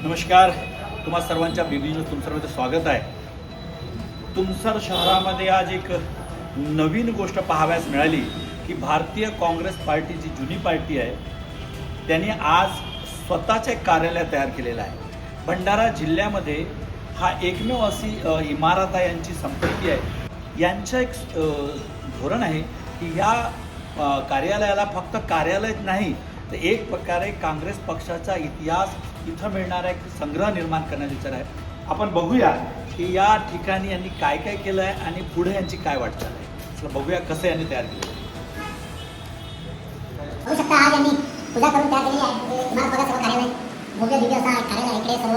नमस्कार, तुम्हा सर्वांच्या बीबी न्यूज तुमसरमध्ये स्वागत आहे. तुमसर शहरामध्ये आज एक नवीन गोष्ट पाहाव्यास मिळाली की भारतीय काँग्रेस पार्टी जी जुनी पार्टी आहे त्यांनी आज स्वतःचे कार्यालय तयार केलेलं आहे. भंडारा जिल्ह्यामध्ये हा एकमेव अशी इमारत आहे, यांची संपत्ती आहे. यांचं एक धोरण आहे की या कार्यालयाला फक्त कार्यालयच नाही तर एक प्रकारे काँग्रेस पक्षाचा इतिहास इथं मिळणारा एक संग्रह निर्माण करण्याचा विचार आहे. आपण बघूया की या ठिकाणी यांनी काय काय केलं आहे आणि पुढे यांची काय वाटचाल आहे. चला बघूया कसं यांनी तयार केलं. बघू शकता आज यांनी पूजा करून तयार केलेली आहे. इमारत बघा, सर्व कार्यालय भव्य दिव्य असा कार्यालय. इकडे सर्व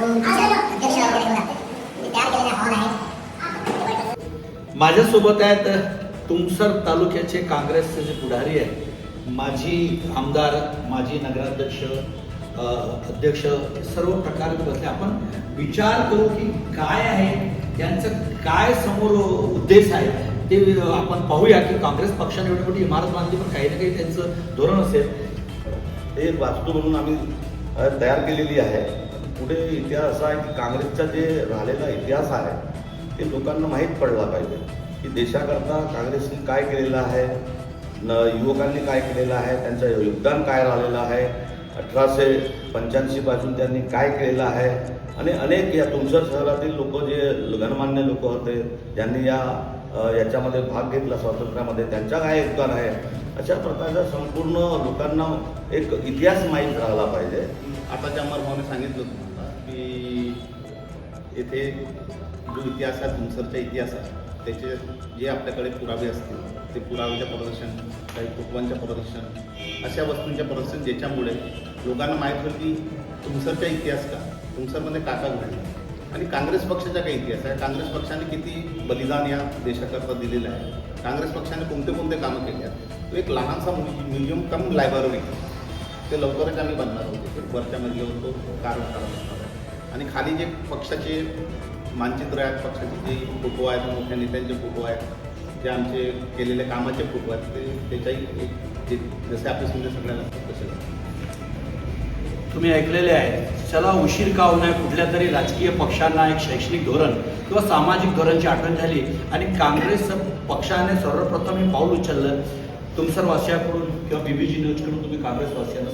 रूम अध्यक्ष वगैरे तयार केलेले हॉल आहे. माझ्यासोबत आहेत तुमसर तालुक्याचे काँग्रेसचे जे पुढारी आहेत, माजी आमदार, माजी नगराध्यक्ष, अध्यक्ष, सर्व प्रकार बसले. आपण विचार करू की काय आहे यांचं, काय समोर उद्देश आहे ते आपण पाहूया. की काँग्रेस पक्षाने एवढी मोठी इमारत बांधली पण काही ना काही त्यांचं धोरण असेल. एक वास्तू म्हणून आम्ही तयार केलेली आहे. पुढे इतिहास असा आहे की काँग्रेसचा जे राहिलेला इतिहास आहे ते लोकांना माहीत पडला पाहिजे की देशाकरता काँग्रेसने काय केलेलं आहे, युवकांनी काय केलेलं आहे, त्यांचं योगदान काय राहिलेलं आहे, 1885 पासून त्यांनी काय केलेलं आहे. आणि अनेक या तुमसर शहरातील लोक जे गणमान्य लोक होते ज्यांनी याच्यामध्ये भाग घेतला स्वातंत्र्यामध्ये, त्यांचा काय योगदान आहे, अशा प्रकारचा संपूर्ण लोकांना एक इतिहास माहीत राहिला पाहिजे. आता ज्या मर्माने सांगितलं तुम्हाला की येथे जो इतिहास आहे, तुमसरचा इतिहास आहे, त्याचे जे आपल्याकडे पुरावे असतील ते पुराव्याच्या प्रदर्शन, काही फोटोंच्या प्रदर्शन, अशा वस्तूंच्या प्रदर्शन, ज्याच्यामुळे लोकांना माहीत होईल की तुमसरचा इतिहास का, तुमसरमध्ये काका घडला आणि काँग्रेस पक्षाचा काय इतिहास आहे, काँग्रेस पक्षाने किती बलिदान या देशाकरता दिलेलं आहे, काँग्रेस पक्षाने कोणते कोणते कामं केली आहेत. तो एक लहानसा म्युझियम कम लायब्ररी ते लवकरच आम्ही बनणार होतो. वरच्या मजल्यावर तो कारण असणार आहे आणि खाली जे पक्षाचे मानचित्र आहेत, पक्षाचे जे फोटो आहेत, मोठ्या नेत्यांचे फोटो आहेत, जे आमचे केलेल्या कामाचे फोटो आहेत, ते त्याच्याही एक जसे आपले समजे सगळ्यांना तसे. तुम्ही ऐकलेले आहे, चला उशीर का होणार, कुठल्या तरी राजकीय पक्षांना एक शैक्षणिक धोरण किंवा सामाजिक धोरणची आठवण झाली आणि काँग्रेस पक्षाने सर्वप्रथम हे पाऊल उचललं. तुमसर वासियाकडून किंवा बीबीजी न्यूजकडून तुम्ही काँग्रेस वासियांना